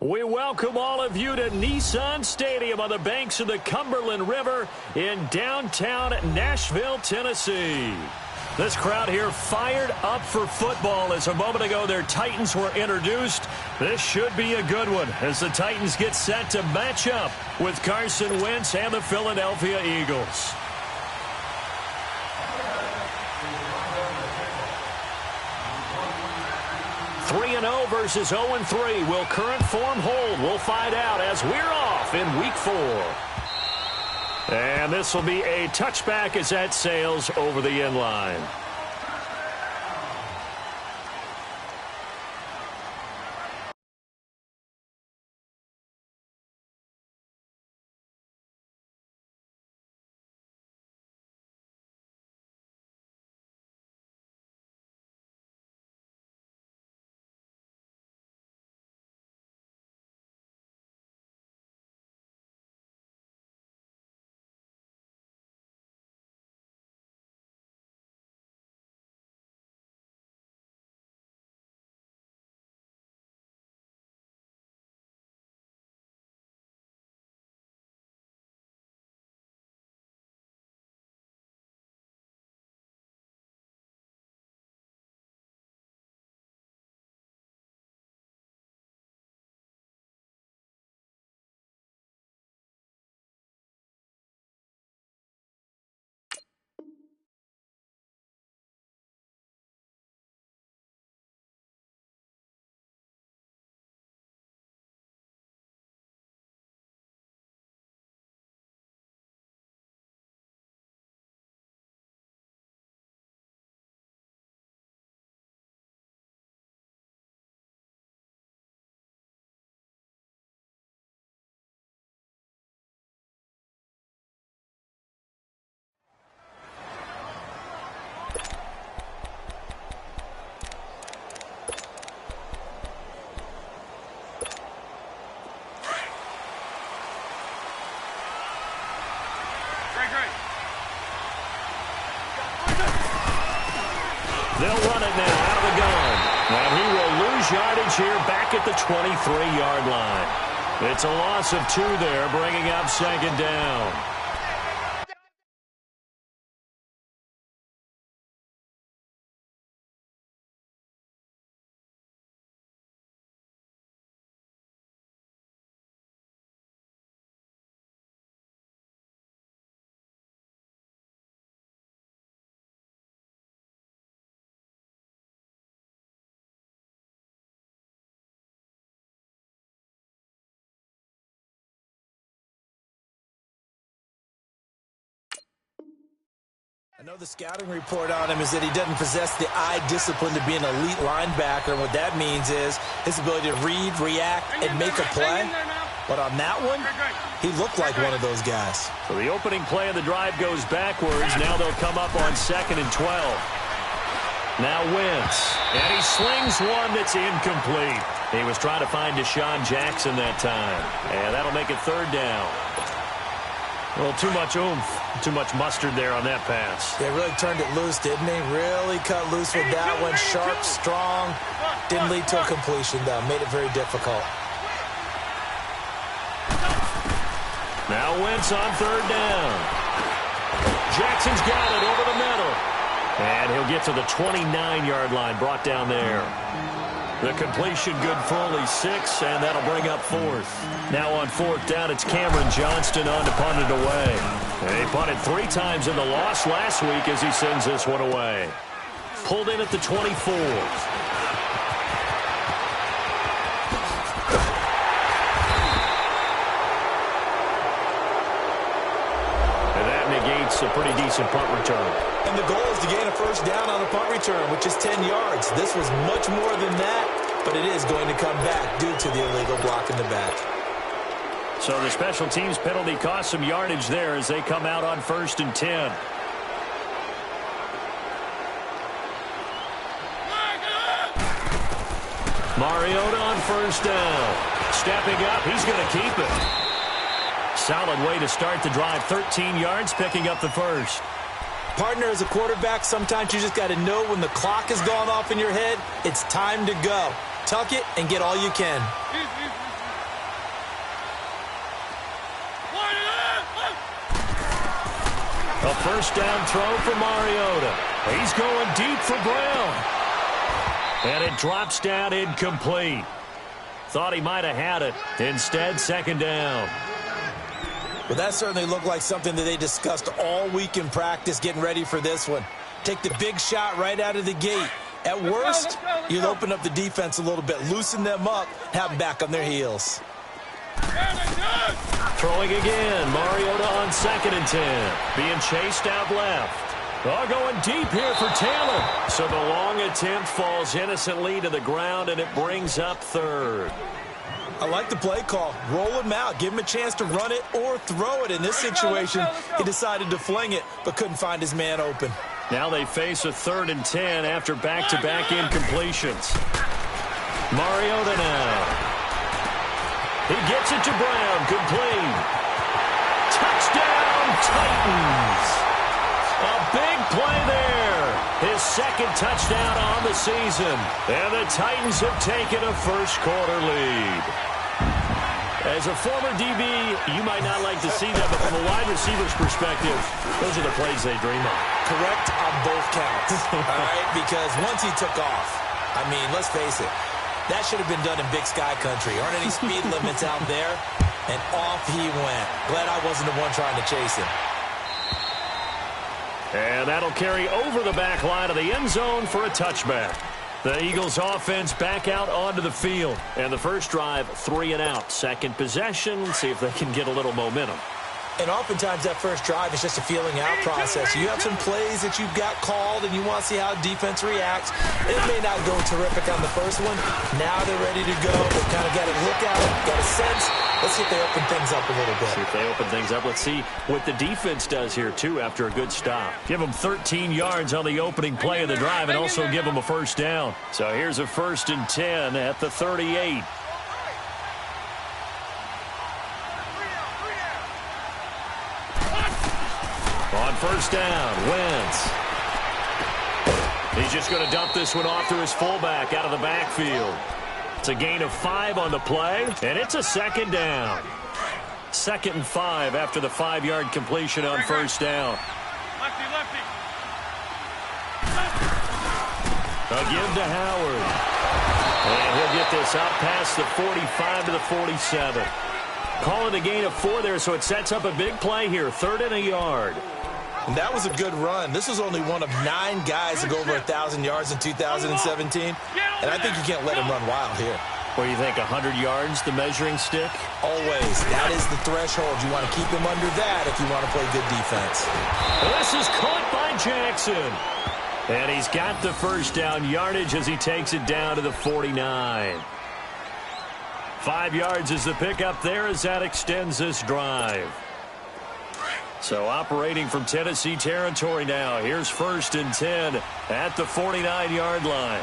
We welcome all of you to Nissan Stadium on the banks of the Cumberland River in downtown Nashville, Tennessee. This crowd here fired up for football as a moment ago their Titans were introduced. This should be a good one as the Titans get set to match up with Carson Wentz and the Philadelphia Eagles. (3-0) versus 0-3. Will current form hold? We'll find out as we're off in Week 4. And this will be a touchback as that sails over the end line. They'll run it now out of the gun. And he will lose yardage here back at the 23-yard line. It's a loss of 2 there, bringing up second down. I know the scouting report on him is that he doesn't possess the eye discipline to be an elite linebacker. And what that means is his ability to read, react, and make a play. But on that one, he looked like one of those guys. So the opening play of the drive goes backwards. Now they'll come up on 2nd and 12. Now Wentz. And he slings one that's incomplete. He was trying to find Deshaun Jackson that time. And that'll make it 3rd down. Well, too much oomph, too much mustard there on that pass. They really turned it loose, didn't they? Really cut loose with that one. Sharp, strong. Didn't lead to a completion, though. Made it very difficult. Now Wentz on 3rd down. Jackson's got it over the middle. And he'll get to the 29-yard line, brought down there. The completion good for only 6, and that'll bring up 4th. Now on 4th down, it's Cameron Johnston on to punt it away. And he punted 3 times in the loss last week as he sends this one away. Pulled in at the 24. And that negates a pretty decent punt return. And the goal is to gain a 1st down on a punt return, which is 10 yards. This was much more than that, but it is going to come back due to the illegal block in the back. So the special teams penalty cost some yardage there as they come out on 1st and 10. Mariota on 1st down. Stepping up, he's going to keep it. Solid way to start the drive. 13 yards, picking up the 1st. Partner, as a quarterback, sometimes you just got to know when the clock has gone off in your head, it's time to go. Tuck it and get all you can. A first down throw for Mariota. He's going deep for Brown. And it drops down incomplete. Thought he might have had it. Instead, second down. Well, that certainly looked like something that they discussed all week in practice getting ready for this one. Take the big shot right out of the gate. At worst, you'll open up the defense a little bit, loosen them up, have them back on their heels. Throwing again. Mariota on 2nd and 10. Being chased out left. Going deep here for Taylor. So the long attempt falls innocently to the ground, and it brings up 3rd. I like the play call. Roll him out. Give him a chance to run it or throw it. In this situation, he decided to fling it, but couldn't find his man open. Now they face a 3rd and 10 after back-to-back incompletions. Mariota now. He gets it to Brown. Complete. Touchdown, Titans. A big play there. His 2nd touchdown on the season. And the Titans have taken a first-quarter lead. As a former DB, you might not like to see that, but from a wide receiver's perspective, those are the plays they dream of. Correct on both counts, all right? Because once he took off, I mean, let's face it, that should have been done in Big Sky Country. Aren't any speed limits out there? And off he went. Glad I wasn't the one trying to chase him. And that'll carry over the back line of the end zone for a touchback. The Eagles offense back out onto the field. And the first drive, 3 and out. Second possession, see if they can get a little momentum. And oftentimes that first drive is just a feeling out process. You have some plays that you've got called and you want to see how defense reacts. It may not go terrific on the first one. Now they're ready to go. They've kind of got a look at it, got a sense. Let's see if they open things up a little bit. See if they open things up. Let's see what the defense does here, too, after a good stop. Give them 13 yards on the opening play of the drive and also give them a first down. So here's a 1st and 10 at the 38. On first down, Wentz. He's just going to dump this one off to his fullback out of the backfield. It's a gain of 5 on the play, and it's a second down. 2nd and 5 after the 5-yard completion on first down. A give to Howard. And he'll get this out past the 45 to the 47. Call it a gain of 4 there, so it sets up a big play here. 3rd and a yard. And that was a good run. This was only one of 9 guys to go over 1,000 yards in 2017. And I think you can't let him run wild here. What do you think, 100 yards, the measuring stick? Always. That is the threshold. You want to keep him under that if you want to play good defense. This is caught by Jackson. And he's got the first down yardage as he takes it down to the 49. 5 yards is the pickup there as that extends this drive. So operating from Tennessee territory now. Here's 1st and 10 at the 49-yard line.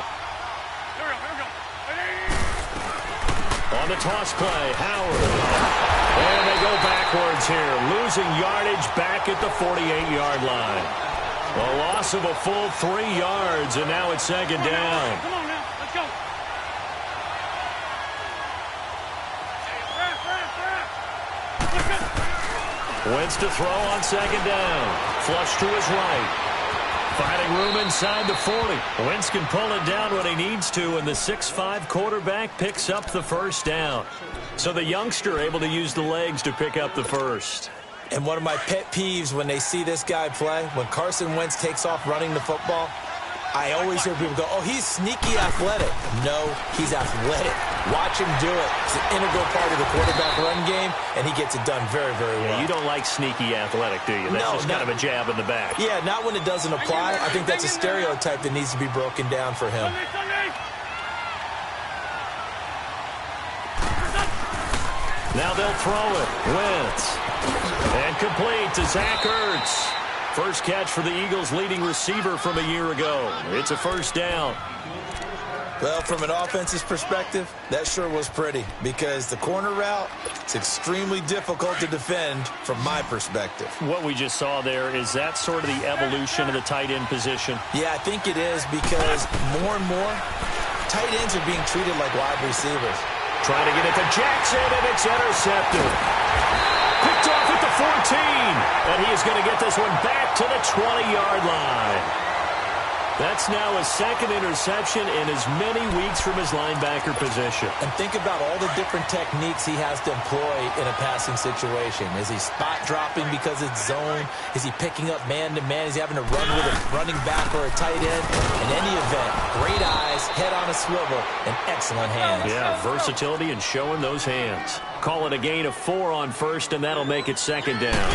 On the toss play, Howard. And they go backwards here, losing yardage back at the 48-yard line. A loss of a full 3 yards, and now it's second down. Come on now, let's go. Wentz to throw on second down. Flush to his right. Finding room inside the 40. Wentz can pull it down when he needs to, and the 6'5" quarterback picks up the first down. So the youngster able to use the legs to pick up the first. And one of my pet peeves when they see this guy play, when Carson Wentz takes off running the football, I always hear people go, oh, he's sneaky athletic. No, he's athletic. Watch him do it. It's an integral part of the quarterback run game, and he gets it done very, very well. Yeah, you don't like sneaky athletic, do you? That's just kind of a jab in the back. Yeah, not when it doesn't apply. I think that's a stereotype that needs to be broken down for him. Now they'll throw it. Wentz. And complete to Zach Ertz. First catch for the Eagles' leading receiver from a year ago. It's a first down. Well, from an offense's perspective, that sure was pretty because the corner route is extremely difficult to defend from my perspective. What we just saw there, is that sort of the evolution of the tight end position? Yeah, I think it is because more and more tight ends are being treated like wide receivers. Trying to get it to Jackson, and it's intercepted. Picked off at the 14. And he is going to get this one back to the 20-yard line. That's now his second interception in as many weeks from his linebacker position. And think about all the different techniques he has to employ in a passing situation. Is he spot dropping because it's zone? Is he picking up man-to-man? Is he having to run with a running back or a tight end? In any event, great eyes, head on a swivel, and excellent hands. Yeah, versatility and showing those hands. Call it a gain of 4 on first, and that'll make it second down.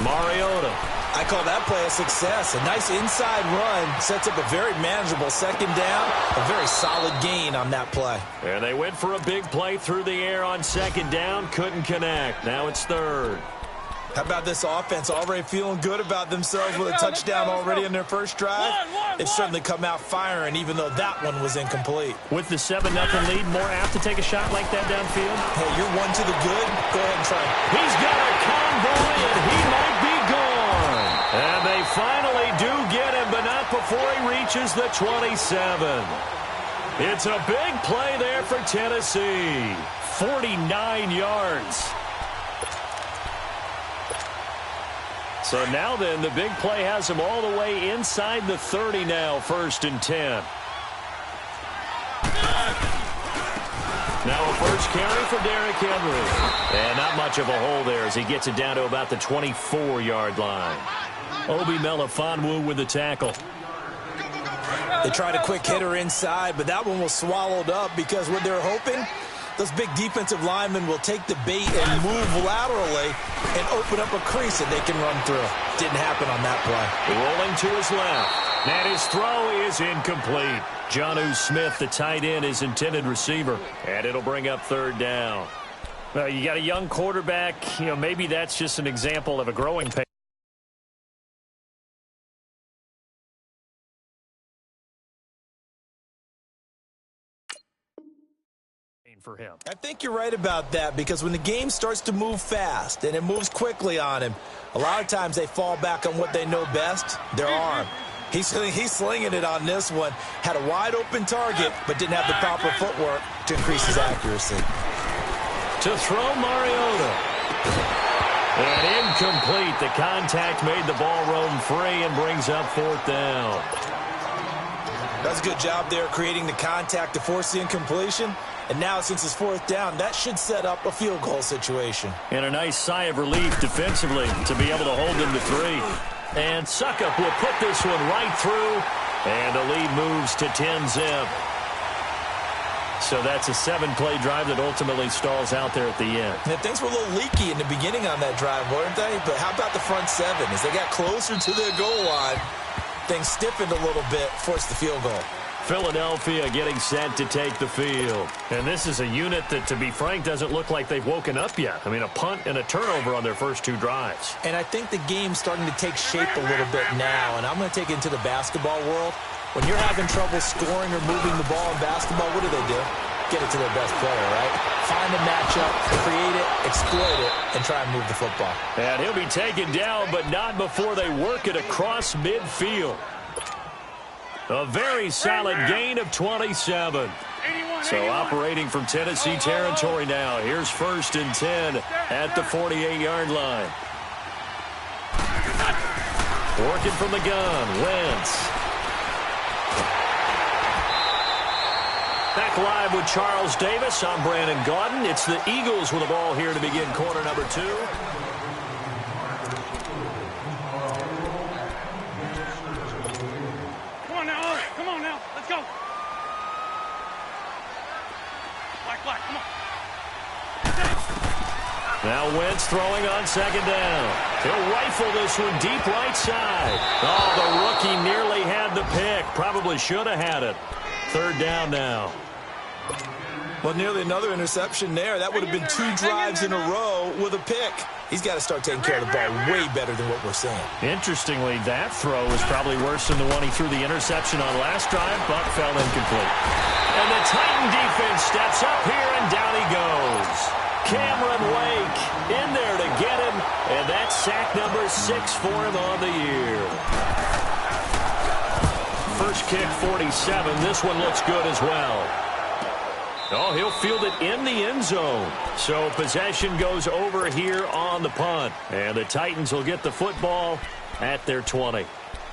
Mariota. I call that play a success. A nice inside run sets up a very manageable second down. A very solid gain on that play. And they went for a big play through the air on second down. Couldn't connect. Now it's third. How about this offense already feeling good about themselves with a touchdown already in their first drive? They've certainly come out firing, even though that one was incomplete. With the 7-0 lead, more apt to take a shot like that downfield? Hey, you're one to the good. Go ahead and try. He's got a convoy, and he might be gone. And they finally do get him, but not before he reaches the 27. It's a big play there for Tennessee. 49 yards. So now then, the big play has him all the way inside the 30 now, 1st and 10. Now a first carry for Derrick Henry. And not much of a hole there as he gets it down to about the 24-yard line. Obi Melifonwu with the tackle. They tried a quick hitter inside, but that one was swallowed up because what they're hoping, those big defensive linemen will take the bait and move laterally and open up a crease that they can run through. Didn't happen on that play. Rolling to his left. And his throw is incomplete. Jonnu Smith, the tight end, is intended receiver. And it'll bring up third down. Well, you got a young quarterback. You know, maybe that's just an example of a growing pain for him. I think you're right about that because when the game starts to move fast and it moves quickly on him, a lot of times they fall back on what they know best, their arm. He's slinging it on this one. Had a wide open target, but didn't have the proper footwork to increase his accuracy. To throw Mariota. And incomplete. The contact made the ball roam free and brings up 4th down. Does a good job there creating the contact to force the incompletion. And now, since it's 4th down, that should set up a field goal situation. And a nice sigh of relief defensively to be able to hold them to 3. And Suckup will put this one right through. And the lead moves to 10-zip. So that's a 7-play drive that ultimately stalls out there at the end. And things were a little leaky in the beginning on that drive, weren't they? But how about the front 7? As they got closer to their goal line, things stiffened a little bit, forced the field goal. Philadelphia getting set to take the field. And this is a unit that, to be frank, doesn't look like they've woken up yet. I mean, a punt and a turnover on their first 2 drives. And I think the game's starting to take shape a little bit now. And I'm going to take it into the basketball world. When you're having trouble scoring or moving the ball in basketball, what do? Get it to their best player, right? Find a matchup, create it, exploit it, and try and move the football. And he'll be taken down, but not before they work it across midfield. A very solid gain of 27. So operating from Tennessee territory now. Here's 1st and 10 at the 48-yard line. Working from the gun, Wentz. Back live with Charles Davis. I'm Brandon Gaudin. It's the Eagles with the ball here to begin quarter number 2. Now Wentz throwing on 2nd down. He'll rifle this one deep right side. Oh, the rookie nearly had the pick. Probably should have had it. 3rd down now. Well, nearly another interception there. That would have been 2 drives in a row with a pick. He's got to start taking care of the ball way better than what we're seeing. Interestingly, that throw was probably worse than the one he threw the interception on last drive, but fell incomplete. And the Titan defense steps up here, and down he goes. Cameron Wake in there to get him, and that's sack number 6 for him on the year. First kick, 47. This one looks good as well. Oh, he'll field it in the end zone. So possession goes over here on the punt. And the Titans will get the football at their 20.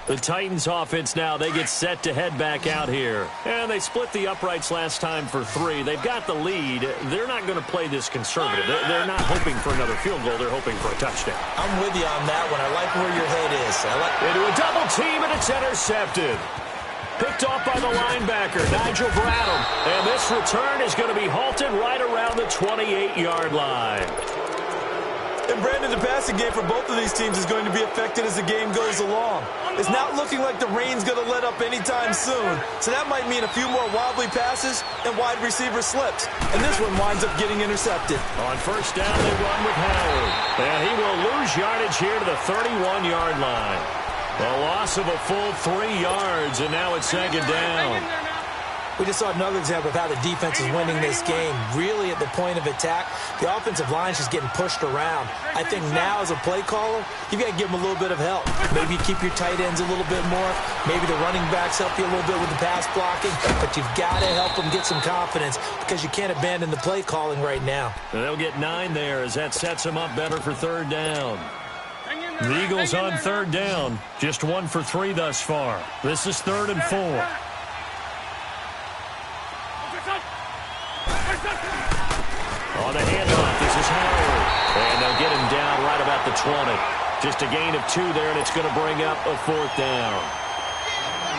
The Titans offense now, they get set to head back out here. And they split the uprights last time for 3. They've got the lead. They're not going to play this conservative. They're not hoping for another field goal. They're hoping for a touchdown. I'm with you on that one. I like where your head is. Into a double team, and it's intercepted. Picked off by the linebacker, Nigel Bradham. And this return is going to be halted right around the 28-yard line. And Brandon, the passing game for both of these teams is going to be affected as the game goes along. It's not looking like the rain's going to let up anytime soon. So that might mean a few more wobbly passes and wide receiver slips. And this one winds up getting intercepted. On first down, they run with Howard. And he will lose yardage here to the 31-yard line. A loss of a full 3 yards, and now it's second down. We just saw another example of how the defense is winning this game. Really at the point of attack, the offensive line's just getting pushed around. I think now as a play caller, you've got to give them a little bit of help. Maybe keep your tight ends a little bit more. Maybe the running backs help you a little bit with the pass blocking. But you've got to help them get some confidence because you can't abandon the play calling right now. And they'll get 9 there as that sets them up better for third down. The Eagles on third down, just 1 for 3 thus far. This is 3rd and 4. On the handoff, this is Howard. And they'll get him down right about the 20. Just a gain of 2 there, and it's going to bring up a 4th down.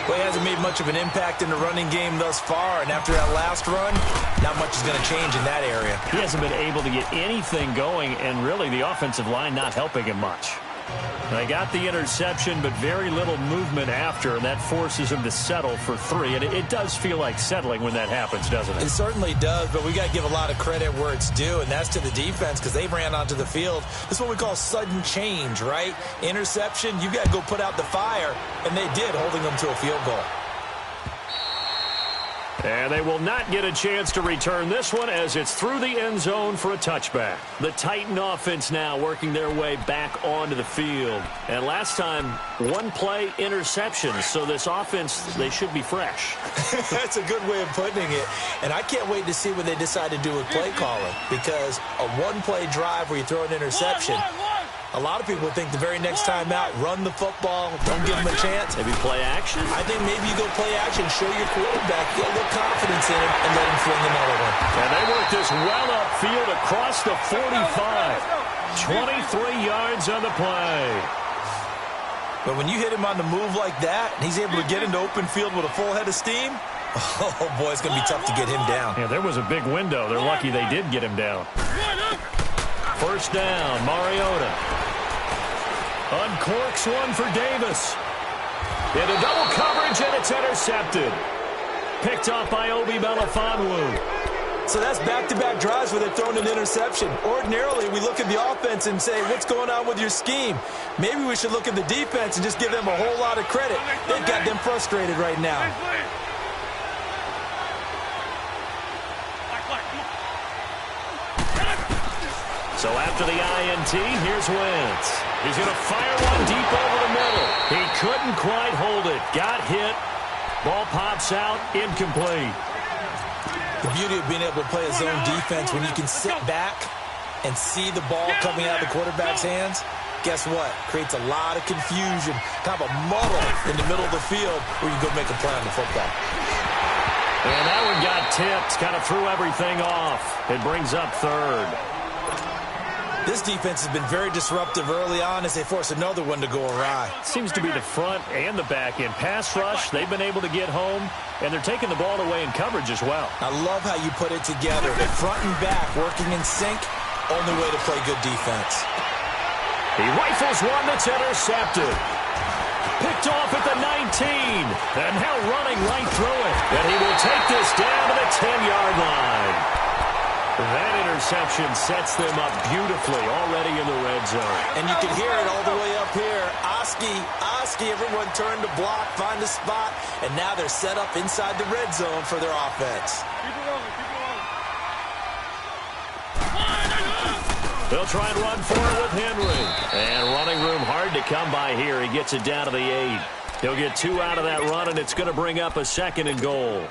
Well, he hasn't made much of an impact in the running game thus far, and after that last run, not much is going to change in that area. He hasn't been able to get anything going, and really the offensive line not helping him much. They got the interception, but very little movement after, and that forces him to settle for 3. And it does feel like settling when that happens, doesn't it? It certainly does, but we got to give a lot of credit where it's due, and that's to the defense because they ran onto the field. This is what we call sudden change, right? Interception, you got to go put out the fire, and they did, holding them to a field goal. And they will not get a chance to return this one as it's through the end zone for a touchback. The Titan offense now working their way back onto the field. And last time, 1 play interception. So this offense, they should be fresh. That's a good way of putting it. And I can't wait to see what they decide to do with play calling. Because a 1-play drive where you throw an interception, a lot of people think the very next time out, run the football, don't give them a chance. Maybe play action? I think maybe you go play action, show your quarterback, get a little confidence in him, and let him fling another one. And they work this well upfield across the 45. 23 yards on the play. But when you hit him on the move like that, and he's able to get into open field with a full head of steam, oh boy, it's going to be tough to get him down. Yeah, there was a big window. They're lucky they did get him down. First down, Mariota. Uncorks one for Davis. Into double coverage, and it's intercepted. Picked off by Obi Melifonwu. So that's back-to-back drives where they're throwing an interception. Ordinarily, we look at the offense and say, what's going on with your scheme? Maybe we should look at the defense and just give them a whole lot of credit. They've got them frustrated right now. So after the INT, here's Wentz. He's going to fire one deep over the middle. He couldn't quite hold it. Got hit. Ball pops out. Incomplete. The beauty of being able to play a zone defense when you can sit back and see the ball coming out of the quarterback's hands, guess what? Creates a lot of confusion, kind of a muddle in the middle of the field where you go make a play on the football. And that one got tipped. Kind of threw everything off. It brings up 3rd. This defense has been very disruptive early on as they force another one to go awry. Seems to be the front and the back end. Pass rush, they've been able to get home, and they're taking the ball away in coverage as well. I love how you put it together. The front and back working in sync, only way to play good defense. He rifles one that's intercepted. Picked off at the 19, and now running right through it. And he will take this down to the 10-yard line. That interception sets them up beautifully already in the red zone. And you can hear it all the way up here. Oski, everyone turned to block, find a spot, and now they're set up inside the red zone for their offense. They'll try and run for it with Henry. And running room hard to come by here. He gets it down to the 8. He'll get 2 out of that run, and it's going to bring up a 2nd and goal.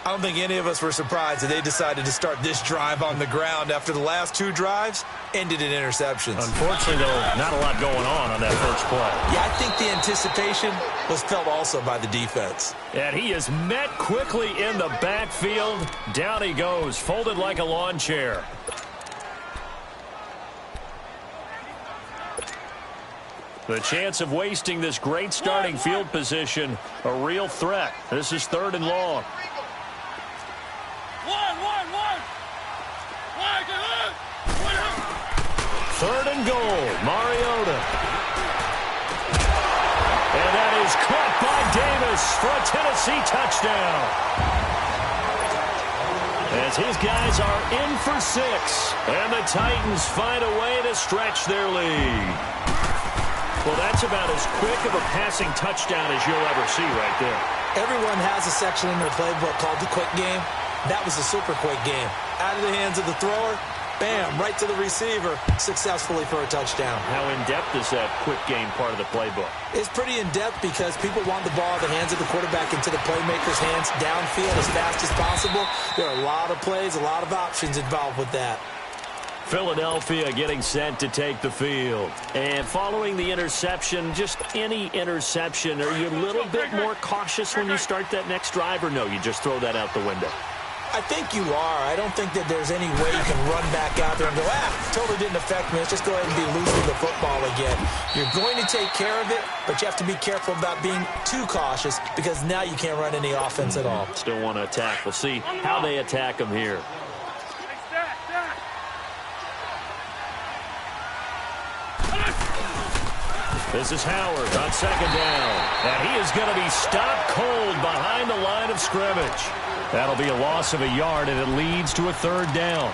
I don't think any of us were surprised that they decided to start this drive on the ground after the last 2 drives ended in interceptions. Unfortunately, though, not a lot going on that first play. Yeah, I think the anticipation was felt also by the defense. And he is met quickly in the backfield. Down he goes, folded like a lawn chair. The chance of wasting this great starting field position, a real threat. This is 3rd and long. Third and goal, Mariota. And that is caught by Davis for a Tennessee touchdown. As his guys are in for 6, and the Titans find a way to stretch their lead. Well, that's about as quick of a passing touchdown as you'll ever see right there. Everyone has a section in their playbook called the quick game. That was a super quick game. Out of the hands of the thrower, bam, right to the receiver, successfully for a touchdown. How in-depth is that quick game part of the playbook? It's pretty in-depth because people want the ball in the hands of the quarterback into the playmaker's hands downfield as fast as possible. There are a lot of plays, a lot of options involved with that. Philadelphia getting set to take the field. And following the interception, just any interception, are you a little bit more cautious when you start that next drive, or no, you just throw that out the window? I think you are. I don't think that there's any way you can run back out there and go, totally didn't affect me. Let's just go ahead and be loose with the football again. You're going to take care of it, but you have to be careful about being too cautious because now you can't run any offense at all. Still want to attack. We'll see how they attack him here. This is Howard on 2nd down. And he is going to be stopped cold behind the line of scrimmage. That'll be a loss of a yard, and it leads to a 3rd down.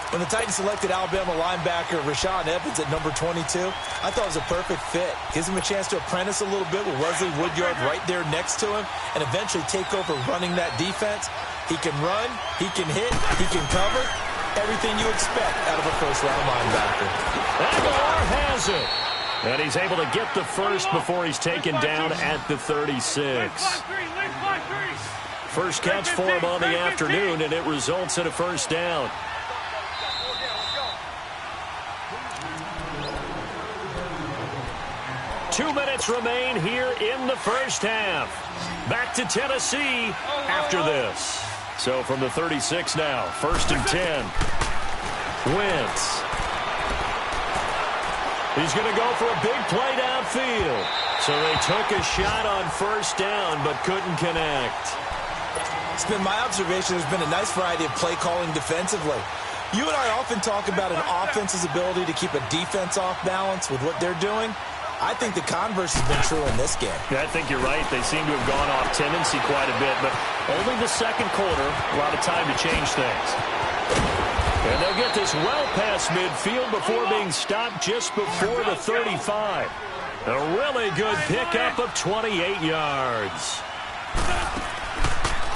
When the Titans selected Alabama linebacker Rashaan Evans at number 22, I thought it was a perfect fit. Gives him a chance to apprentice a little bit with Wesley Woodyard right there next to him and eventually take over running that defense. He can run, he can hit, he can cover. Everything you expect out of a first-round linebacker. Aguilar has it. And he's able to get the first before he's taken down at the 36. First catch for him on the afternoon, and it results in a 1st down. Two minutes remain here in the first half. Back to Tennessee after this. So from the 36 now, 1st and 10. Wentz. He's going to go for a big play downfield. So they took a shot on 1st down, but couldn't connect. It's been my observation there's been a nice variety of play calling defensively. You and I often talk about an offense's ability to keep a defense off balance with what they're doing. I think the converse has been true in this game. Yeah, I think you're right. They seem to have gone off tendency quite a bit, but only the 2nd quarter, a lot of time to change things. And they'll get this well past midfield before being stopped just before the 35. A really good pickup of 28 yards.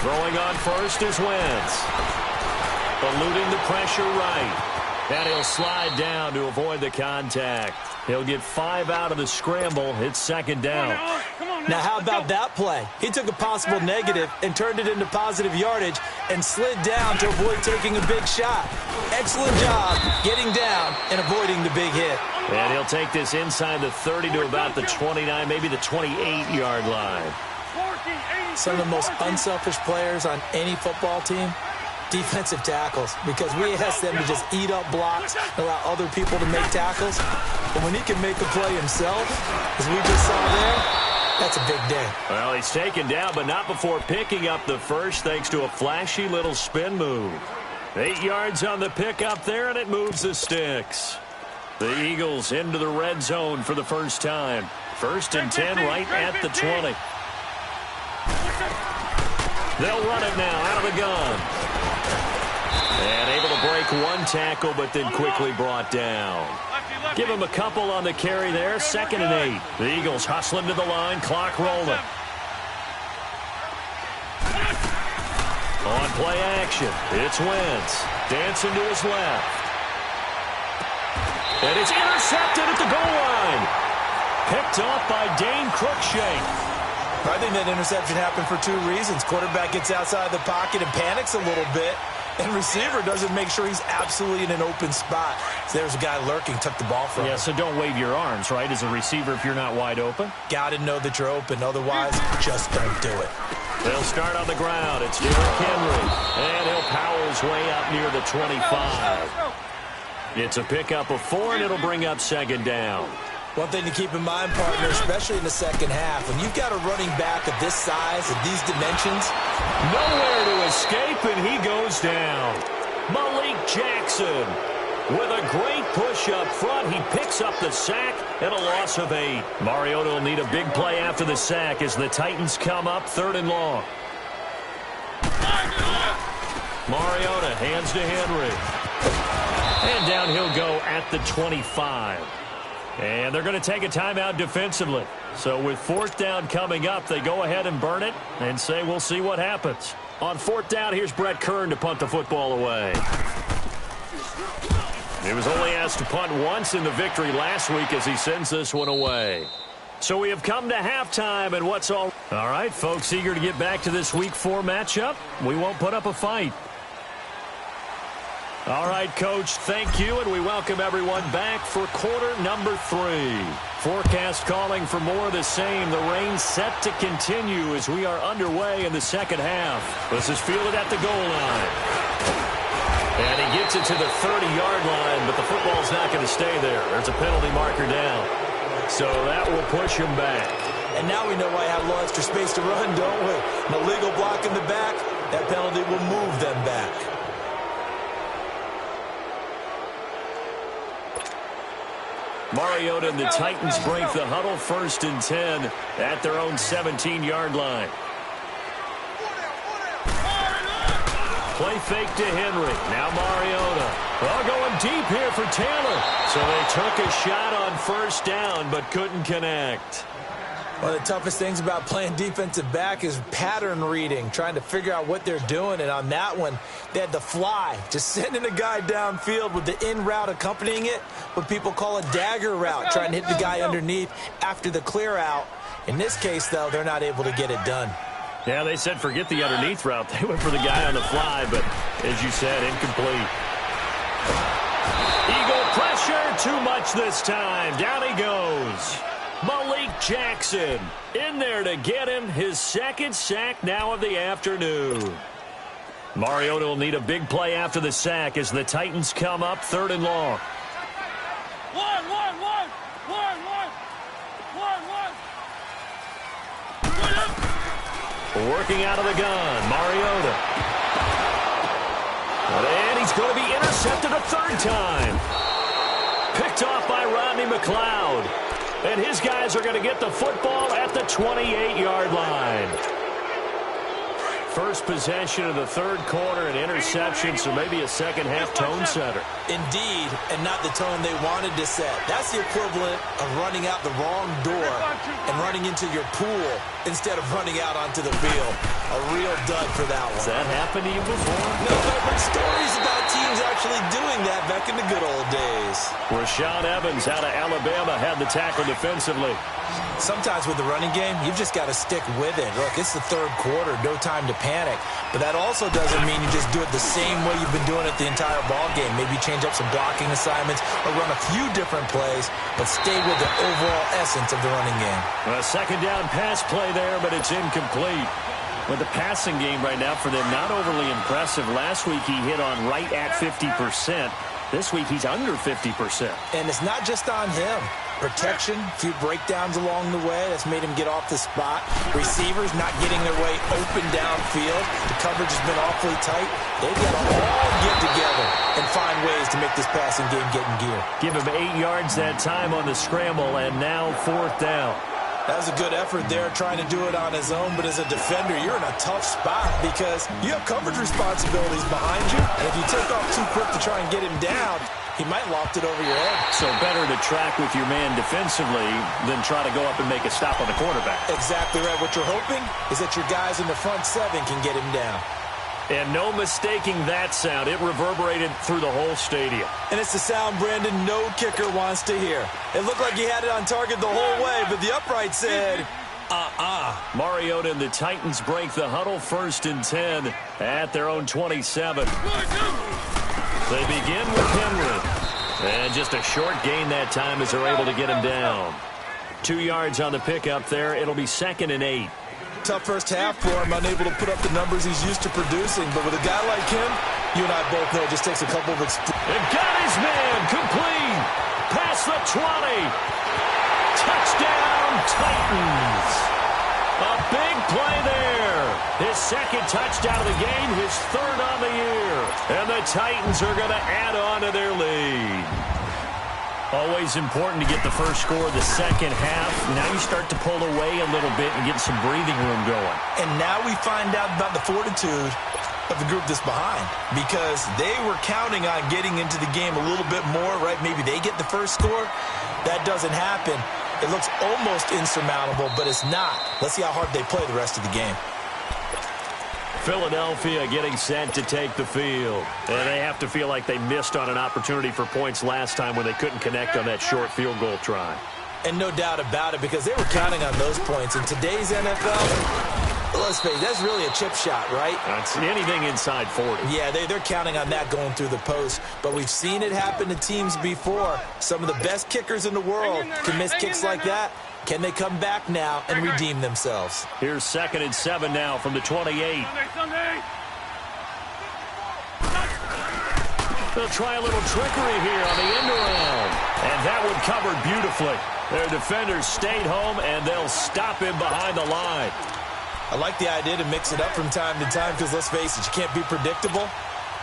Throwing on first is Wentz. Eluding the pressure right. And he'll slide down to avoid the contact. He'll get 5 out of the scramble. It's 2nd down. Now, how about that play? He took a possible negative and turned it into positive yardage and slid down to avoid taking a big shot. Excellent job getting down and avoiding the big hit. And he'll take this inside the 30 to about the 29, maybe the 28-yard line. Some of the most unselfish players on any football team, defensive tackles, because we ask them to just eat up blocks and allow other people to make tackles. But when he can make a play himself, as we just saw there, that's a big day. Well, he's taken down, but not before picking up the first thanks to a flashy little spin move. 8 yards on the pickup there, and it moves the sticks. The Eagles into the red zone for the first time. 1st and 10 right at the 20. They'll run it now out of the gun. And able to break one tackle, but then quickly brought down. Give him a couple on the carry there. 2nd and 8. The Eagles hustling to the line. Clock rolling. On play action, it's Wentz. Dancing to his left. And it's intercepted at the goal line. Picked off by Dane Cruikshank. I think that interception happened for two reasons. Quarterback gets outside the pocket and panics a little bit, and receiver doesn't make sure he's absolutely in an open spot. So there's a guy lurking, took the ball from him. Yeah, so don't wave your arms, right, as a receiver if you're not wide open. Got to know that you're open. Otherwise, just don't do it. They'll start on the ground. It's Derrick Henry, and he'll power his way up near the 25. It's a pickup of 4, and it'll bring up second down. One thing to keep in mind, partner, especially in the second half, when you've got a running back of this size, of these dimensions, nowhere to escape, and he goes down. Malik Jackson with a great push up front. He picks up the sack and a loss of 8. Mariota will need a big play after the sack as the Titans come up 3rd and long. Mariota hands to Henry. And down he'll go at the 25. And they're going to take a timeout defensively. So with 4th down coming up, they go ahead and burn it and say we'll see what happens. On 4th down, here's Brett Kern to punt the football away. He was only asked to punt once in the victory last week as he sends this one away. So we have come to halftime, and what's all right, folks, eager to get back to this Week 4 matchup. We won't put up a fight. All right, Coach, thank you, and we welcome everyone back for quarter number 3. Forecast calling for more of the same. The rain set to continue as we are underway in the second half. This is fielded at the goal line. And he gets it to the 30-yard line, but the football's not going to stay there. There's a penalty marker down. So that will push him back. And now we know why I have a little extra space to run, don't we? An illegal block in the back, that penalty will move them back. Mariota and the Titans break the huddle 1st and 10 at their own 17-yard line. Play fake to Henry. Now Mariota. Well, going deep here for Taylor. So they took a shot on 1st down but couldn't connect. One of the toughest things about playing defensive back is pattern reading, trying to figure out what they're doing. And on that one, they had to fly, just sending a guy downfield with the in route accompanying it, what people call a dagger route, trying to hit the guy underneath after the clear out. In this case, though, they're not able to get it done. Yeah, they said forget the underneath route. They went for the guy on the fly, but as you said, incomplete. Eagle pressure, too much this time. Down he goes. Malik Jackson in there to get him his 2nd sack now of the afternoon. Mariota will need a big play after the sack as the Titans come up 3rd and long. Working out of the gun, Mariota. And he's going to be intercepted a 3rd time. Picked off by Rodney McLeod. And his guys are going to get the football at the 28-yard line. First possession of the 3rd quarter, an interception, so maybe a second-half tone setter. Indeed, and not the tone they wanted to set. That's the equivalent of running out the wrong door and running into your pool instead of running out onto the field. A real dud for that one. Has that happened to you before? No, but I've heard stories about teams actually doing that back in the good old days. Rashaan Evans out of Alabama had the tackle defensively. Sometimes with the running game, you've just got to stick with it. Look, it's the 3rd quarter, no time to panic. But that also doesn't mean you just do it the same way you've been doing it the entire ball game. Maybe change up some blocking assignments or run a few different plays, but stay with the overall essence of the running game. A 2nd down pass play there, but it's incomplete. With the passing game right now for them, not overly impressive. Last week he hit on right at 50%. This week he's under 50%. And it's not just on him. Protection, a few breakdowns along the way. That's made him get off the spot. Receivers not getting their way open downfield. The coverage has been awfully tight. They've got to all get together and find ways to make this passing game get in gear. Give him 8 yards that time on the scramble, and now 4th down. That was a good effort there, trying to do it on his own. But as a defender, you're in a tough spot because you have coverage responsibilities behind you. And if you take off too quick to try and get him down, he might loft it over your head. So better to track with your man defensively than try to go up and make a stop on the quarterback. Exactly right. What you're hoping is that your guys in the front 7 can get him down. And no mistaking that sound. It reverberated through the whole stadium. And it's the sound Brandon no kicker wants to hear. It looked like he had it on target the whole way, but the upright said, Mariota and the Titans break the huddle, 1st and 10 at their own 27. They begin with Henry. And just a short gain that time as they're able to get him down. 2 yards on the pickup there. It'll be 2nd and 8. Tough first half for him, unable to put up the numbers he's used to producing. But with a guy like him, you and I both know it just takes a couple of and got his man complete. Past the 20. Touchdown, Titans. A big play there. His 2nd touchdown of the game, his 3rd on the year. And the Titans are going to add on to their lead. Always important to get the first score of the second half. Now you start to pull away a little bit and get some breathing room going. And now we find out about the fortitude of the group that's behind, because they were counting on getting into the game a little bit more, right? Maybe they get the first score. That doesn't happen. It looks almost insurmountable, but it's not. Let's see how hard they play the rest of the game. Philadelphia getting set to take the field. And they have to feel like they missed on an opportunity for points last time when they couldn't connect on that short field goal try. And no doubt about it, because they were counting on those points. In today's NFL, let's face it, that's really a chip shot, right? That's anything inside 40. Yeah, they're counting on that going through the post. But we've seen it happen to teams before. Some of the best kickers in the world can miss kicks like that. Can they come back now and redeem themselves? Here's 2nd and 7 now from the 28. They'll try a little trickery here on the end around. And that one covered beautifully. Their defenders stayed home, and they'll stop him behind the line. I like the idea to mix it up from time to time because, let's face it, you can't be predictable.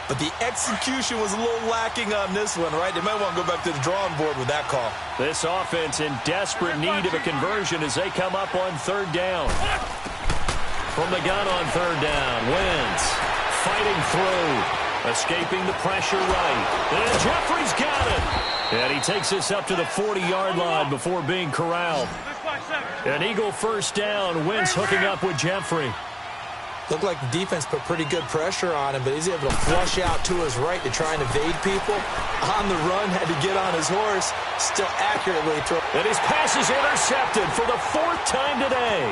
But the execution was a little lacking on this one, right? They might want to go back to the drawing board with that call. This offense in desperate need of a conversion as they come up on 3rd down. From the gun on 3rd down, Wentz fighting through, escaping the pressure right. And Jeffrey's got it. And he takes this up to the 40-yard line before being corralled. An Eagle 1st down, Wentz hooking up with Jeffrey. Looked like the defense put pretty good pressure on him, but he's able to flush out to his right to try and evade people. On the run, had to get on his horse, still accurately throw. And his pass is intercepted for the 4th time today.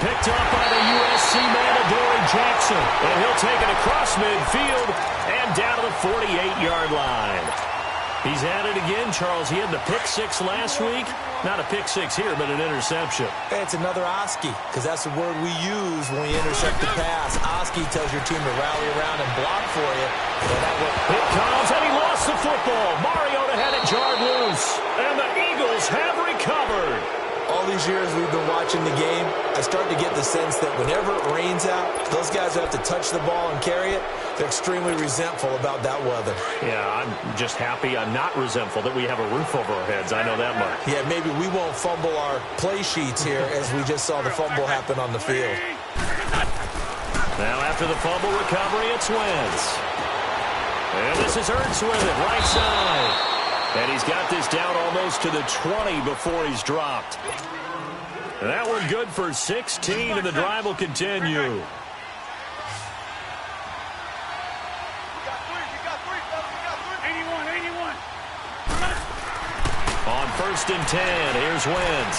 Picked up by the USC man, Adoree Jackson. And he'll take it across midfield and down to the 48-yard line. He's at it again, Charles. He had the pick 6 last week. Not a pick 6 here, but an interception. Hey, it's another Oski, because that's the word we use when we intercept the pass. Oski tells your team to rally around and block for you. It comes, and he lost the football. Mariota had it jarred loose, and the Eagles have recovered. All these years we've been watching the game, I start to get the sense that whenever it rains out, those guys who have to touch the ball and carry it, they're extremely resentful about that weather. Yeah, I'm just happy I'm not resentful that we have a roof over our heads. I know that much. Yeah, maybe we won't fumble our play sheets here as we just saw the fumble happen on the field. Now after the fumble recovery, it's Wentz. And this is Ertz with it, right side. And he's got this down almost to the 20 before he's dropped. And that one good for 16, and the drive will continue. On 1st and 10, here's Wentz.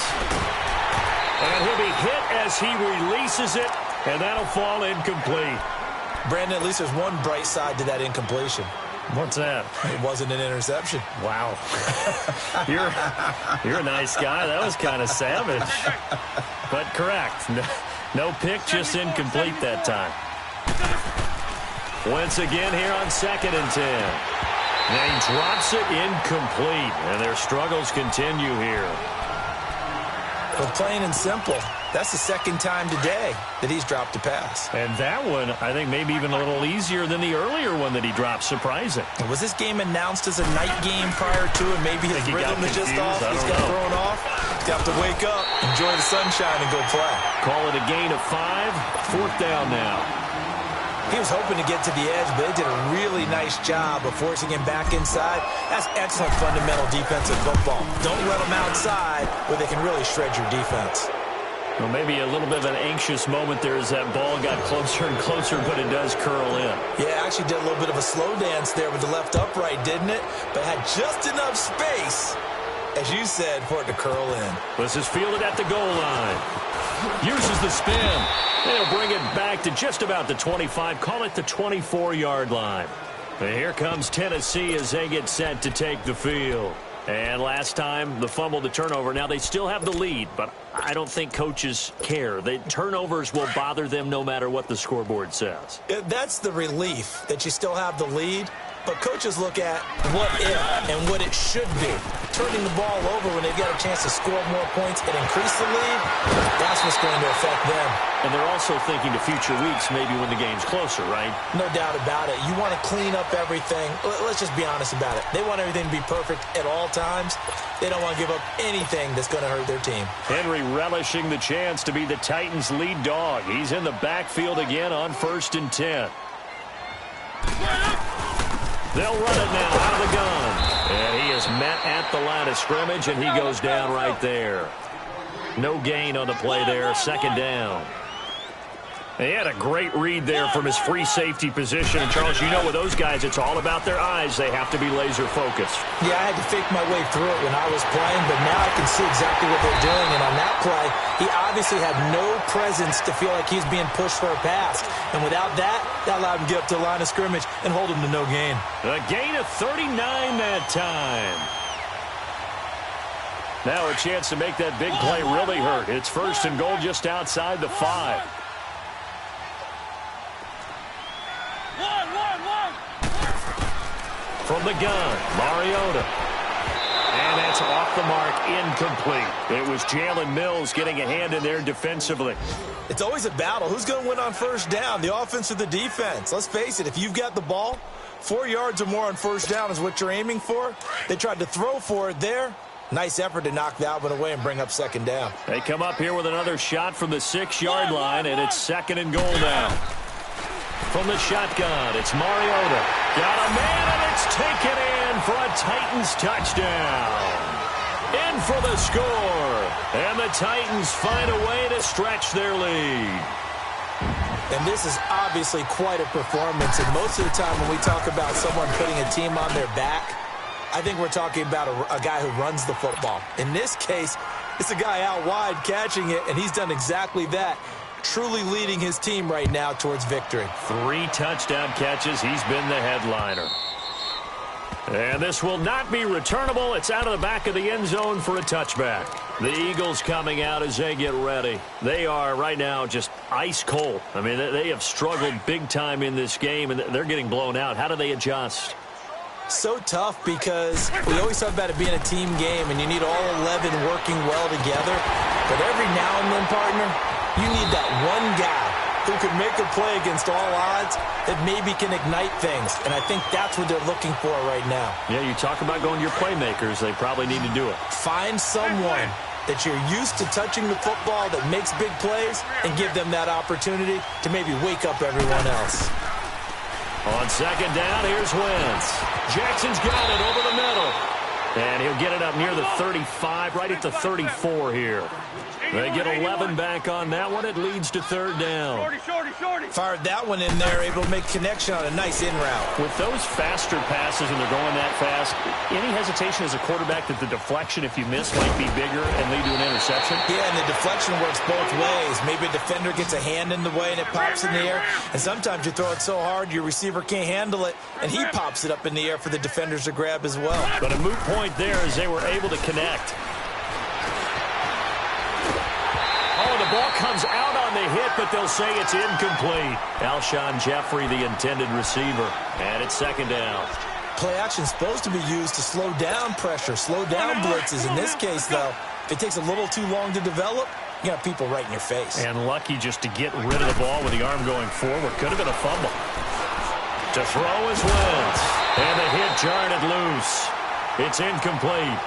And he'll be hit as he releases it, and that'll fall incomplete. Brandon, at least there's one bright side to that incompletion. What's that? It wasn't an interception. Wow. You're a nice guy. That was kind of savage. But correct. No pick, just incomplete that time. Wentz again here on 2nd and 10. And he drops it incomplete. And their struggles continue here. Well, plain and simple, that's the 2nd time today that he's dropped a pass. And that one, I think, maybe even a little easier than the earlier one that he dropped. Surprising. Was this game announced as a night game prior to it? Maybe his rhythm is just off. He's got thrown off. He's got to wake up, enjoy the sunshine, and go play. Call it a gain of 5. 4th down now. He was hoping to get to the edge, but they did a really nice job of forcing him back inside. That's excellent fundamental defensive football. Don't let them outside where they can really shred your defense. Well, maybe a little bit of an anxious moment there as that ball got closer and closer, but it does curl in. Yeah, actually did a little bit of a slow dance there with the left upright, didn't it? But had just enough space as you said, for it to curl in. This is fielded at the goal line. Uses the spin. They'll bring it back to just about the 25. Call it the 24-yard line. And here comes Tennessee as they get set to take the field. And last time, the fumble to turnover. Now, they still have the lead, but I don't think coaches care. The turnovers will bother them no matter what the scoreboard says. That's the relief, that you still have the lead. But coaches look at what if and what it should be. Turning the ball over when they've got a chance to score more points and increase the lead, that's what's going to affect them. And they're also thinking to future weeks, maybe when the game's closer, right? No doubt about it. You want to clean up everything. Let's just be honest about it. They want everything to be perfect at all times. They don't want to give up anything that's going to hurt their team. Henry relishing the chance to be the Titans' lead dog. He's in the backfield again on 1st and 10. They'll run it now out of the gun. And he is met at the line of scrimmage, and he goes down right there. No gain on the play there, 2nd down. He had a great read there from his free safety position. And, Charles, you know with those guys, it's all about their eyes. They have to be laser-focused. Yeah, I had to fake my way through it when I was playing, but now I can see exactly what they're doing. And on that play, he obviously had no presence to feel like he's being pushed for a pass. And without that, that allowed him to get up to the line of scrimmage and hold him to no gain. A gain of 39 that time. Now a chance to make that big play really hurt. It's 1st and goal just outside the 5. From the gun, Mariota. And that's off the mark, incomplete. It was Jalen Mills getting a hand in there defensively. It's always a battle. Who's going to win on 1st down, the offense or the defense? Let's face it, if you've got the ball, 4 yards or more on 1st down is what you're aiming for. They tried to throw for it there. Nice effort to knock that one away and bring up 2nd down. They come up here with another shot from the 6-yard line, and it's 2nd and goal now. From the shotgun, it's Mariota. Got a man, and it's taken in for a Titans touchdown. In for the score. And the Titans find a way to stretch their lead. And this is obviously quite a performance. And most of the time when we talk about someone putting a team on their back, I think we're talking about a guy who runs the football. In this case, it's a guy out wide catching it, and he's done exactly that. Truly leading his team right now towards victory. 3 touchdown catches. He's been the headliner. And this will not be returnable. It's out of the back of the end zone for a touchback. The Eagles coming out as they get ready. They are right now just ice cold. I mean, they have struggled big time in this game, and they're getting blown out. How do they adjust? So tough because we always talk about it being a team game, and you need all 11 working well together. But every now and then, partner, you need that one guy who can make a play against all odds that maybe can ignite things. And I think that's what they're looking for right now. Yeah, you talk about going to your playmakers. They probably need to do it. Find someone that you're used to touching the football that makes big plays and give them that opportunity to maybe wake up everyone else. On 2nd down, here's Wentz. Jackson's got it over the middle. And he'll get it up near the 35, right at the 34 here. They get 11 back on that one. It leads to 3rd down. Shorty. Fired that one in there, able to make connection on a nice in route. With those faster passes and they're going that fast, any hesitation as a quarterback that the deflection, if you miss, might be bigger and lead to an interception? Yeah, and the deflection works both ways. Maybe a defender gets a hand in the way and it pops in the air. And sometimes you throw it so hard your receiver can't handle it, and he pops it up in the air for the defenders to grab as well. But a moot point there as they were able to connect. Oh, the ball comes out on the hit, but they'll say it's incomplete. Alshon Jeffrey, the intended receiver. And it's 2nd down. Play action is supposed to be used to slow down pressure, slow down blitzes. In this case, though, if it takes a little too long to develop, you got people right in your face. And lucky just to get rid of the ball with the arm going forward. Could have been a fumble. To throw is Wentz. And the hit jarred it loose. It's incomplete.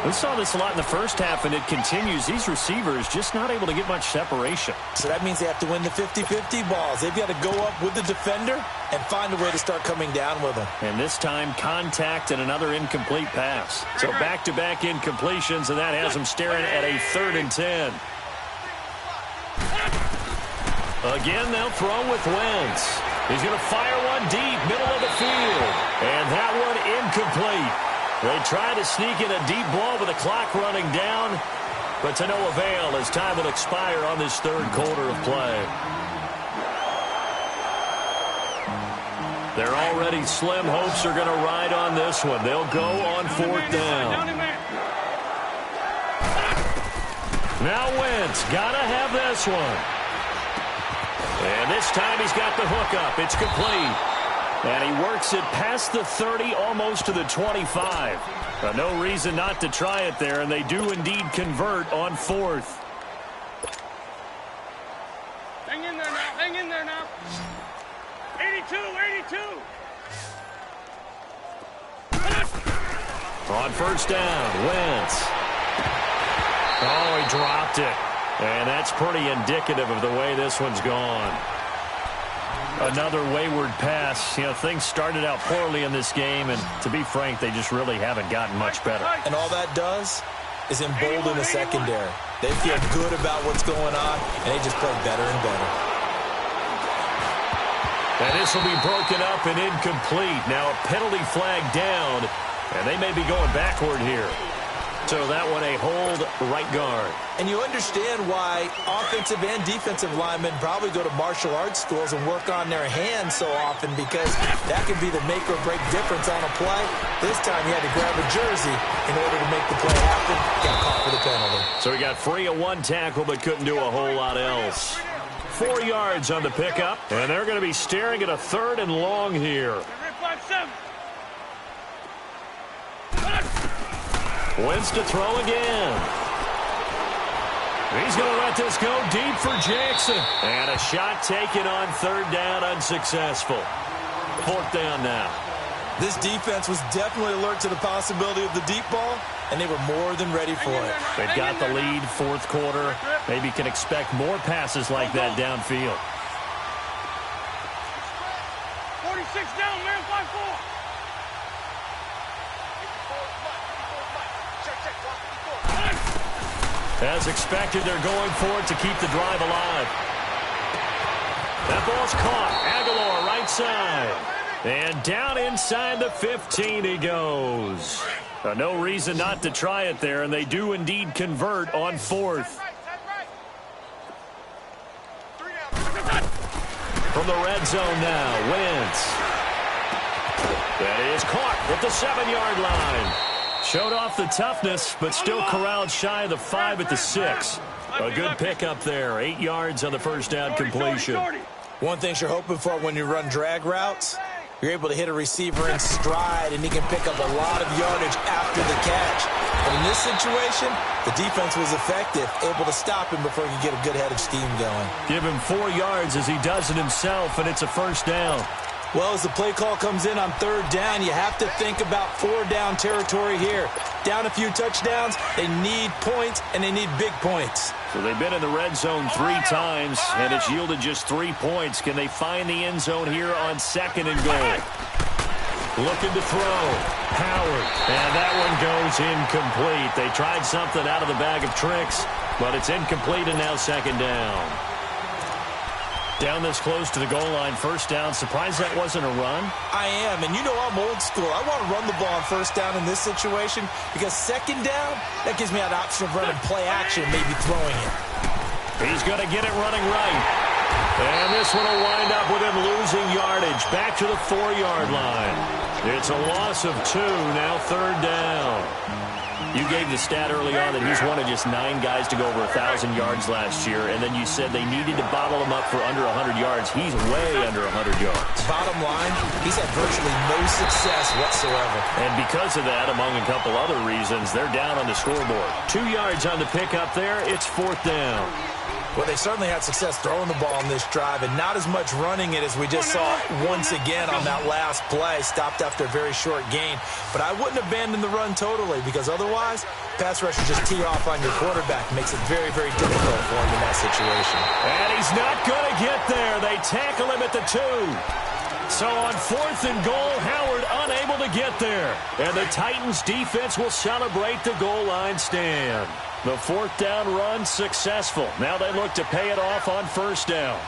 We saw this a lot in the first half, and it continues. These receivers just not able to get much separation. So that means they have to win the 50-50 balls. They've got to go up with the defender and find a way to start coming down with them. And this time, contact and another incomplete pass. So back-to-back incompletions, and that has them staring at a 3rd and 10. Again, they'll throw with Wentz. He's going to fire one deep, middle of the field. And that one incomplete. They try to sneak in a deep ball with the clock running down, but to no avail as time will expire on this third quarter of play. Their already slim hopes are going to ride on this one. They'll go on fourth down. Now Wentz, got to have this one. And this time he's got the hook up. It's complete. And he works it past the 30, almost to the 25. No reason not to try it there, and they do indeed convert on fourth. Hang in there now. Hang in there now. 82, 82. On first down, Wentz. Oh, he dropped it. And that's pretty indicative of the way this one's gone. Another wayward pass. You know, things started out poorly in this game, and to be frank, they just really haven't gotten much better. And all that does is embolden the secondary. They feel good about what's going on, and they just play better and better. And this will be broken up and incomplete. Now a penalty flag down, and they may be going backward here. So that one a hold right guard. And you understand why offensive and defensive linemen probably go to martial arts schools and work on their hands so often, because that could be the make or break difference on a play. This time he had to grab a jersey in order to make the play happen. Got caught for the penalty. So he got free of one tackle but couldn't do a whole lot else. 4 yards on the pickup, and they're going to be staring at a third and long here. Wentz to throw again. He's going to let this go deep for Jackson. And a shot taken on third down, unsuccessful. Fourth down now. This defense was definitely alert to the possibility of the deep ball, and they were more than ready for it. They've got the lead, fourth quarter. Maybe can expect more passes like that downfield. 46 down, man, 5-4. As expected, they're going for it to keep the drive alive. That ball's caught. Aguilar right side. And down inside the 15 he goes. No reason not to try it there, and they do indeed convert on fourth. From the red zone now, Wentz. That is caught at the 7-yard line. Showed off the toughness, but still corralled shy of the 5 at the 6. A good pickup there. 8 yards on the first down completion. One thing you're hoping for when you run drag routes, you're able to hit a receiver in stride, and he can pick up a lot of yardage after the catch. But in this situation, the defense was effective, able to stop him before he could get a good head of steam going. Give him 4 yards as he does it himself, and it's a first down. Well, as the play call comes in on third down, you have to think about 4-down territory here. Down a few touchdowns, they need points, and they need big points. So they've been in the red zone 3 times, and it's yielded just 3 points. Can they find the end zone here on second and goal? Looking to throw. Howard. And that one goes incomplete. They tried something out of the bag of tricks, but it's incomplete, and now second down. Down this close to the goal line, first down. Surprised that wasn't a run? I am, and you know I'm old school. I want to run the ball on first down in this situation, because second down, that gives me an option of running play action, maybe throwing it. He's going to get it running right. And this one will wind up with him losing yardage. Back to the 4-yard line. It's a loss of 2, now third down. You gave the stat early on that he's one of just 9 guys to go over 1,000 yards last year, and then you said they needed to bottle him up for under 100 yards. He's way under 100 yards. Bottom line, he's had virtually no success whatsoever. And because of that, among a couple other reasons, they're down on the scoreboard. 2 yards on the pickup there. It's fourth down. Well, they certainly had success throwing the ball on this drive, and not as much running it as we just saw once again on that last play. Stopped after a very short gain. But I wouldn't abandon the run totally, because otherwise, pass rushers just tee off on your quarterback. Makes it very, very difficult for him in that situation. And he's not going to get there. They tackle him at the 2. So on fourth and goal, Howard unable to get there. And the Titans defense will celebrate the goal line stand. The fourth down run successful. Now they look to pay it off on first down.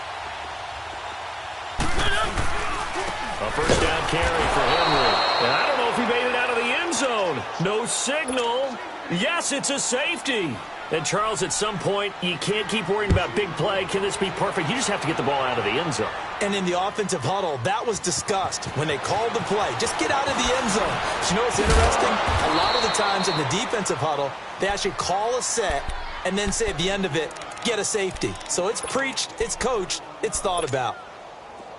A first down carry for Henry. And I don't know if he made it out of the end zone. No signal. Yes, it's a safety. And, Charles, at some point, you can't keep worrying about big play. Can this be perfect? You just have to get the ball out of the end zone. And in the offensive huddle, that was discussed when they called the play. Just get out of the end zone. But you know what's interesting? A lot of the times in the defensive huddle, they actually call a set and then say at the end of it, get a safety. So it's preached, it's coached, it's thought about.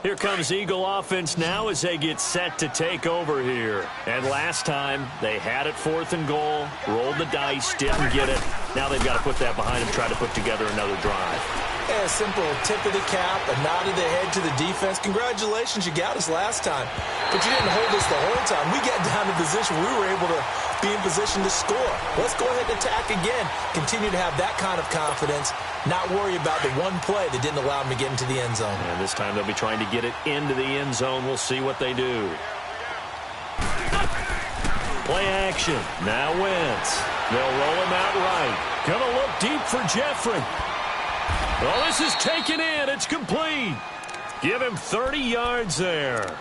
Here comes Eagle offense now as they get set to take over here. And last time, they had it 4th and goal, rolled the dice, didn't get it. Now they've got to put that behind them, try to put together another drive. Yeah, a simple tip of the cap, a nod of the head to the defense. Congratulations, you got us last time. But you didn't hold us the whole time. We got down to position. We were able to be in position to score. Let's go ahead and attack again. Continue to have that kind of confidence. Not worry about the one play that didn't allow them to get into the end zone. And this time they'll be trying to get it into the end zone. We'll see what they do. Play action. Now Wentz. They'll roll him out right. Gonna look deep for Jeffrey. Oh, this is taken in. It's complete. Give him 30 yards there.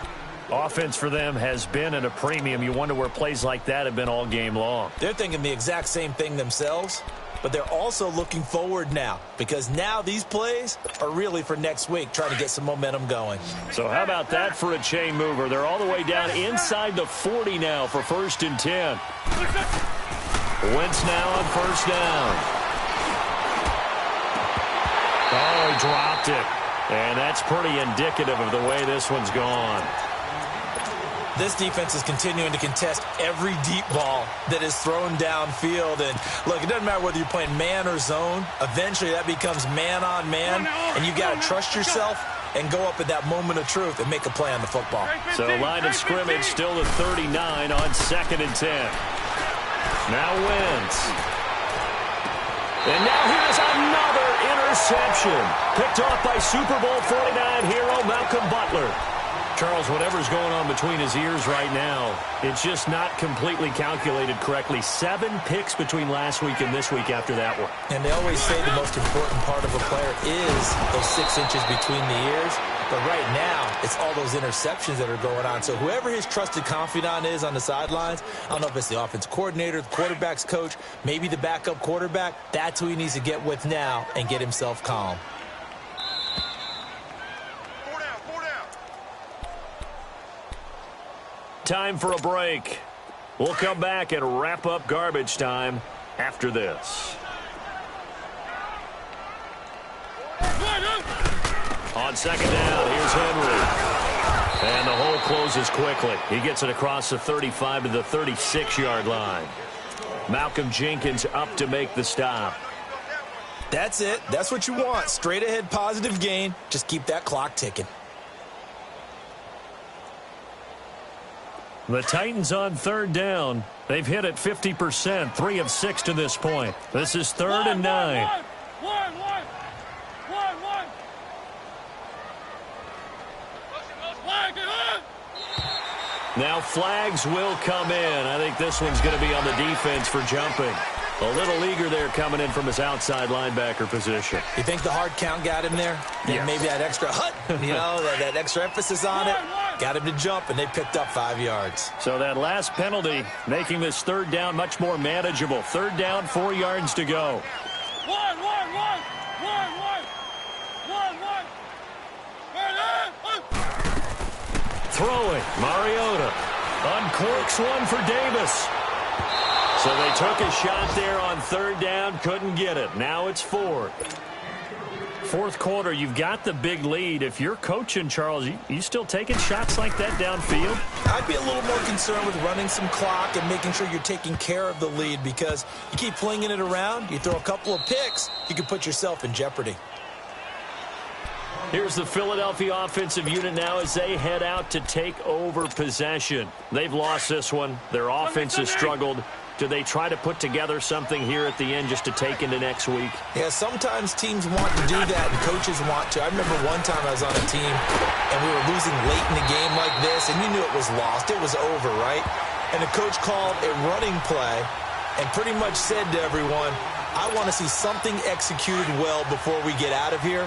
Offense for them has been at a premium. You wonder where plays like that have been all game long. They're thinking the exact same thing themselves, but they're also looking forward now because now these plays are really for next week, trying to get some momentum going. So how about that for a chain mover? They're all the way down inside the 40 now for 1st and 10. Wentz now on 1st down. Oh, he dropped it. And that's pretty indicative of the way this one's gone. This defense is continuing to contest every deep ball that is thrown downfield. And, look, it doesn't matter whether you're playing man or zone. Eventually, that becomes man on man. And you've got to trust yourself and go up at that moment of truth and make a play on the football. So, line of scrimmage still at 39 on 2nd and 10. Now Wentz. And now here's another interception. Picked off by Super Bowl 49 hero Malcolm Butler. Charles, whatever's going on between his ears right now, it's just not completely calculated correctly. 7 picks between last week and this week after that one. And they always say the most important part of a player is those 6 inches between the ears. But right now, it's all those interceptions that are going on. So whoever his trusted confidant is on the sidelines, I don't know if it's the offense coordinator, the quarterback's coach, maybe the backup quarterback, that's who he needs to get with now and get himself calm. Time for a break. We'll come back and wrap up garbage time after this. On 2nd down, here's Henry. And the hole closes quickly. He gets it across the 35 to the 36-yard line. Malcolm Jenkins up to make the stop. That's it. That's what you want. Straight ahead positive gain. Just keep that clock ticking. The Titans on 3rd down. They've hit it 50%, 3 of 6 to this point. This is 3rd and 9. One. Now flags will come in. I think this one's going to be on the defense for jumping. A little eager there coming in from his outside linebacker position. You think the hard count got him there? Yes. Maybe that extra that extra emphasis on it got him to jump, and they picked up 5 yards. So that last penalty making this 3rd down much more manageable. 3rd down, 4 yards to go. One. Throwing, Mariota uncorks one for Davis. So they took a shot there on 3rd down, couldn't get it. Now it's 4th. 4th quarter, you've got the big lead. If you're coaching, Charles, you still taking shots like that downfield? I'd be a little more concerned with running some clock and making sure you're taking care of the lead, because you keep flinging it around, you throw a couple of picks, you can put yourself in jeopardy. Here's the Philadelphia offensive unit now as they head out to take over possession. They've lost this one. Their offense has struggled. Do they try to put together something here at the end just to take into next week? Yeah, sometimes teams want to do that and coaches want to. I remember one time I was on a team and we were losing late in the game like this, and you knew it was lost. It was over, right? And the coach called a running play and pretty much said to everyone, I want to see something executed well before we get out of here.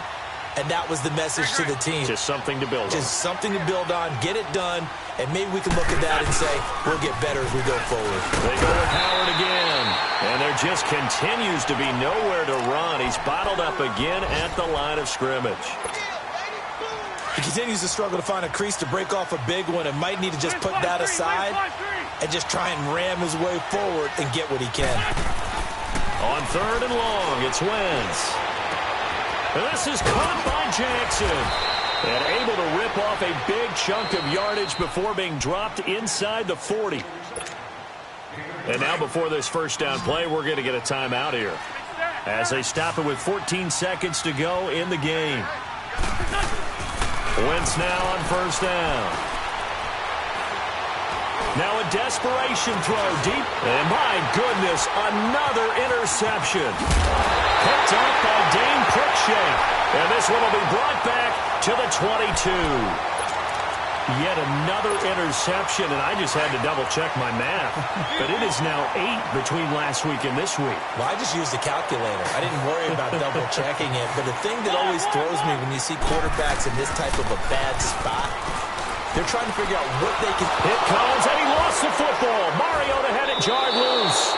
And that was the message to the team. Just something to build on. Just something to build on, get it done, and maybe we can look at that and say, we'll get better as we go forward. They go with Howard again. And there just continues to be nowhere to run. He's bottled up again at the line of scrimmage. He continues to struggle to find a crease to break off a big one and might need to just put that aside and just try and ram his way forward and get what he can. On 3rd and long, it's Wentz. This is caught by Jackson. And able to rip off a big chunk of yardage before being dropped inside the 40. And now before this first down play, we're going to get a timeout here, as they stop it with 14 seconds to go in the game. Wentz now on 1st down. Now a desperation throw deep. And my goodness, another interception. Picked up by Dane Cruikshank. And this one will be brought back to the 22. Yet another interception, and I just had to double-check my math. But it is now 8 between last week and this week. Well, I just used a calculator. I didn't worry about double-checking it. But the thing that always throws me when you see quarterbacks in this type of a bad spot, they're trying to figure out what they can... It comes, and he lost the football. Mariota had it jarred loose.